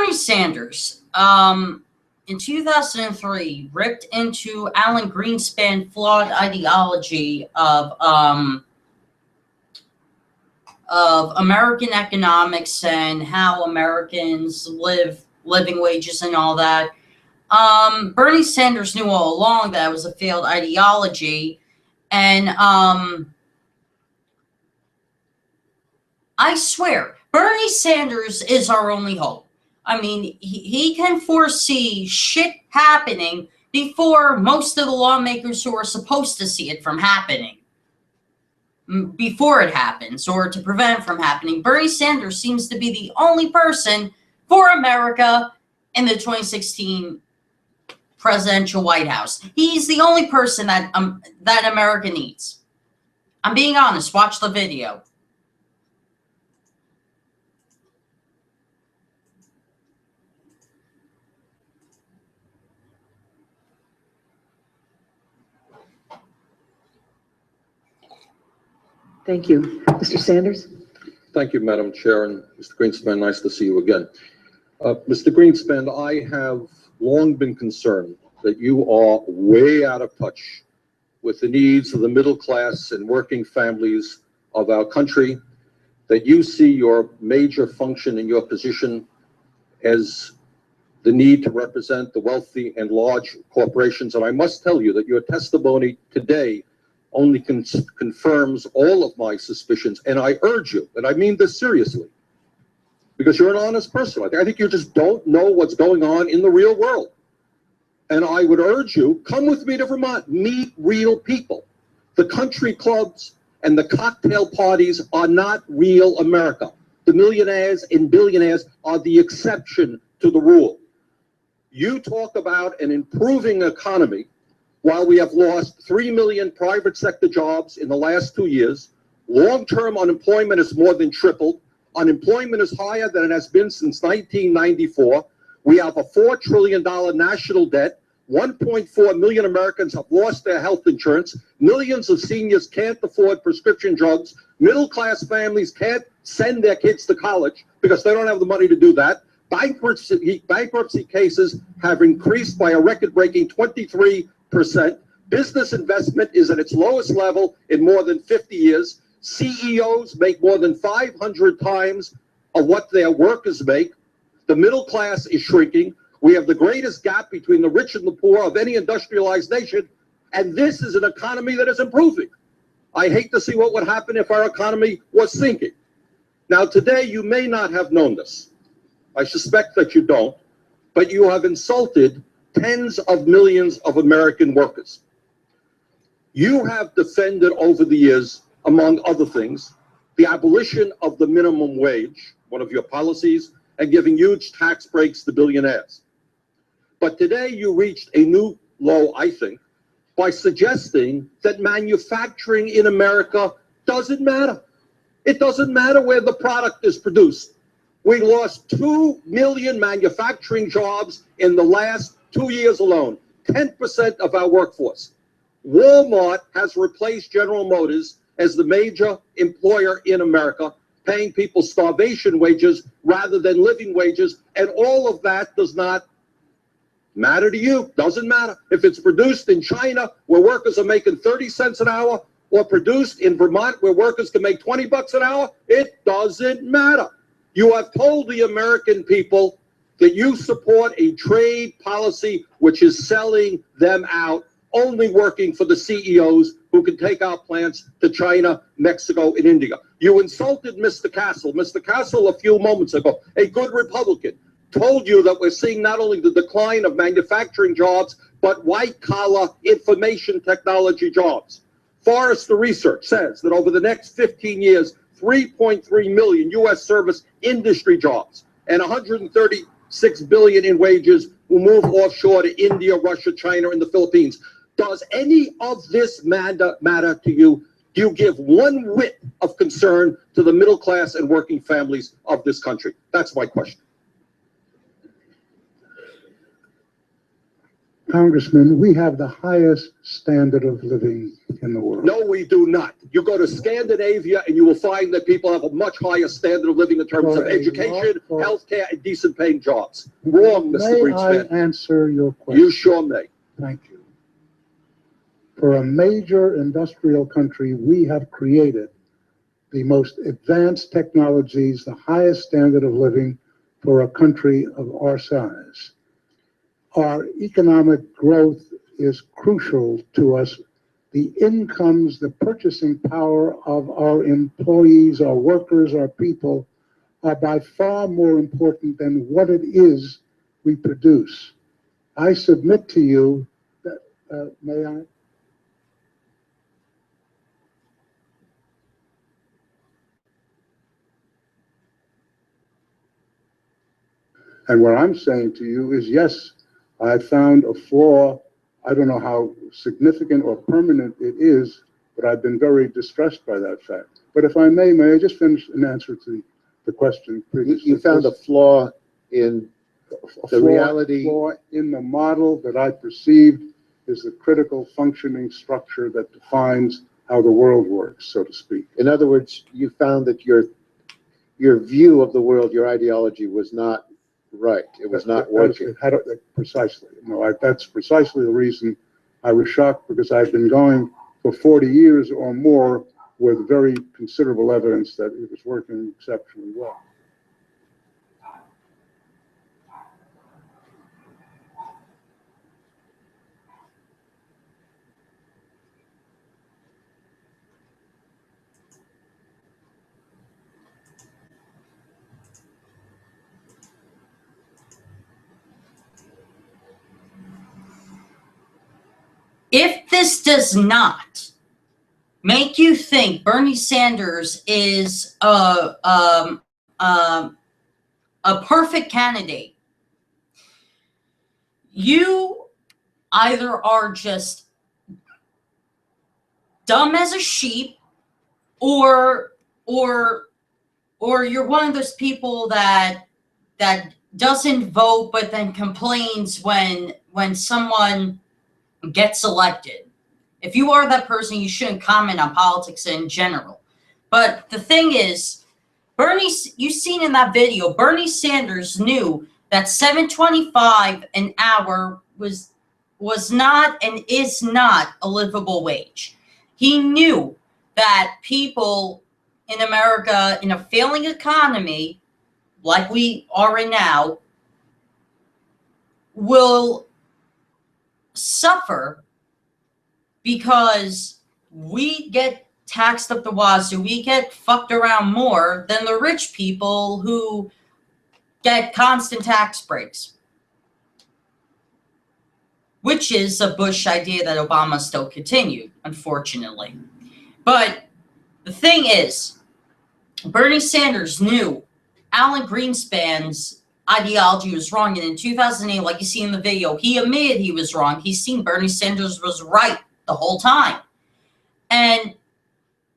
Bernie Sanders, in 2003, ripped into Alan Greenspan flawed ideology of American economics and how Americans living wages and all that. Bernie Sanders knew all along that it was a failed ideology, and I swear, Bernie Sanders is our only hope. I mean, he can foresee shit happening before most of the lawmakers who are supposed to see it from happening, before it happens, or to prevent it from happening. Bernie Sanders seems to be the only person for America in the 2016 presidential White House. He's the only person that America needs. I'm being honest. Watch the video. Thank you. Mr. Sanders? Thank you, Madam Chair, and Mr. Greenspan, nice to see you again. Mr. Greenspan, I have long been concerned that you are way out of touch with the needs of the middle class and working families of our country, that you see your major function in your position as the need to represent the wealthy and large corporations. And I must tell you that your testimony today only confirms all of my suspicions. And I urge you, and I mean this seriously, because you're an honest person. I think you just don't know what's going on in the real world. And I would urge you, come with me to Vermont, meet real people. The country clubs and the cocktail parties are not real America. The millionaires and billionaires are the exception to the rule. You talk about an improving economy while we have lost 3 million private sector jobs in the last 2 years. Long-term unemployment has more than tripled. Unemployment is higher than it has been since 1994. We have a $4 trillion national debt. 1.4 million Americans have lost their health insurance. Millions of seniors can't afford prescription drugs. Middle-class families can't send their kids to college because they don't have the money to do that. Bankruptcy cases have increased by a record-breaking 23%. Business investment is at its lowest level in more than 50 years. CEOs make more than 500 times of what their workers make. The middle class is shrinking. We have the greatest gap between the rich and the poor of any industrialized nation. And this is an economy that is improving. I hate to see what would happen if our economy was sinking. Now, today, you may not have known this. I suspect that you don't, but you have insulted tens of millions of American workers. You have defended over the years, among other things, the abolition of the minimum wage, one of your policies, and giving huge tax breaks to billionaires. But today you reached a new low, I think, by suggesting that manufacturing in America doesn't matter. It doesn't matter where the product is produced. We lost 2 million manufacturing jobs in the last 2 years alone, 10% of our workforce. Walmart has replaced General Motors as the major employer in America, paying people starvation wages rather than living wages, and all of that does not matter to you. Doesn't matter. If it's produced in China, where workers are making 30 cents an hour, or produced in Vermont, where workers can make 20 bucks an hour, it doesn't matter. You have told the American people that you support a trade policy which is selling them out, only working for the CEOs who can take our plants to China, Mexico, and India. You insulted Mr. Castle. Mr. Castle, a few moments ago, a good Republican, told you that we're seeing not only the decline of manufacturing jobs, but white-collar information technology jobs. Forrester Research says that over the next 15 years, 3.3 million U.S. service industry jobs and 136 billion in wages will move offshore to India, Russia, China, and the Philippines. Does any of this matter to you? Do you give one whit of concern to the middle class and working families of this country? That's my question. Congressman, we have the highest standard of living in the world. No, we do not. You go to Scandinavia and you will find that people have a much higher standard of living in terms of education, healthcare, and decent paying jobs. Wrong, Mr. Greenspan. May I answer your question? You sure may. Thank you. For a major industrial country, we have created the most advanced technologies, the highest standard of living for a country of our size. Our economic growth is crucial to us. The incomes, the purchasing power of our employees, our workers, our people are by far more important than what it is we produce. I submit to you that, may I? And what I'm saying to you is, yes, I found a flaw. I don't know how significant or permanent it is, but I've been very distressed by that fact. But if I may I just finish an answer to the question previously? You found a flaw in the reality. Flaw in the model that I perceived is the critical functioning structure that defines how the world works, so to speak. In other words, you found that your view of the world, your ideology was not right. It was not working. Precisely. No, that's precisely the reason I was shocked, because I've been going for 40 years or more with very considerable evidence that it was working exceptionally well. If this does not make you think Bernie Sanders is a perfect candidate, you either are just dumb as a sheep, or you're one of those people that doesn't vote but then complains when someone gets elected. If you are that person, you shouldn't comment on politics in general. But the thing is, you've seen in that video, Bernie Sanders knew that $7.25 an hour was not and is not a livable wage. He knew that people in America, in a failing economy like we are in now, will suffer because we get taxed up the wazoo. We get fucked around more than the rich people who get constant tax breaks, which is a Bush idea that Obama still continued, unfortunately. But the thing is, Bernie Sanders knew Alan Greenspan's ideology was wrong. And in 2008, like you see in the video, he admitted he was wrong. He's seen Bernie Sanders was right the whole time. And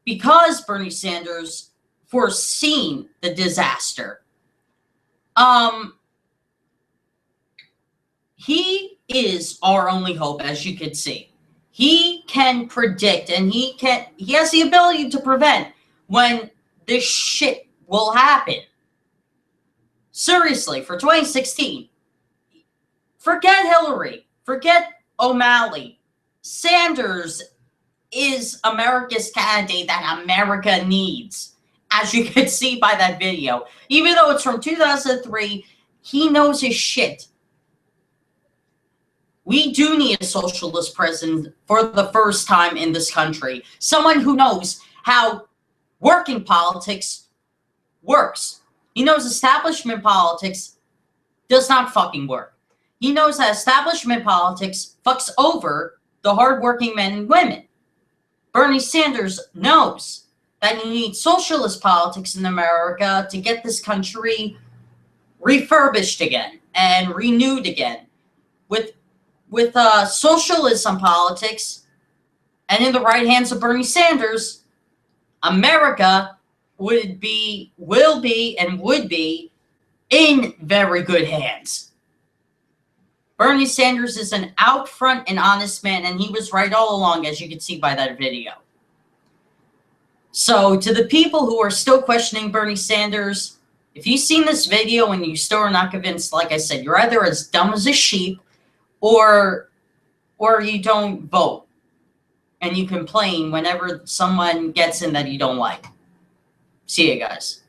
because Bernie Sanders foreseen the disaster, he is our only hope, as you could see. He can predict, and he has the ability to prevent when this shit will happen. Seriously, for 2016, forget Hillary, forget O'Malley. Sanders is America's candidate that America needs, as you could see by that video. Even though it's from 2003, he knows his shit. We do need a socialist president for the first time in this country. Someone who knows how working politics works. He knows establishment politics does not fucking work. He knows that establishment politics fucks over the hardworking men and women. Bernie Sanders knows that you need socialist politics in America to get this country refurbished again and renewed again. With socialism politics and in the right hands of Bernie Sanders, America will be, and would be in very good hands. Bernie Sanders is an out front and honest man, and he was right all along, as you can see by that video. So to the people who are still questioning Bernie Sanders, if you've seen this video and you still are not convinced, like I said, you're either as dumb as a sheep or you don't vote and you complain whenever someone gets in that you don't like. See you guys.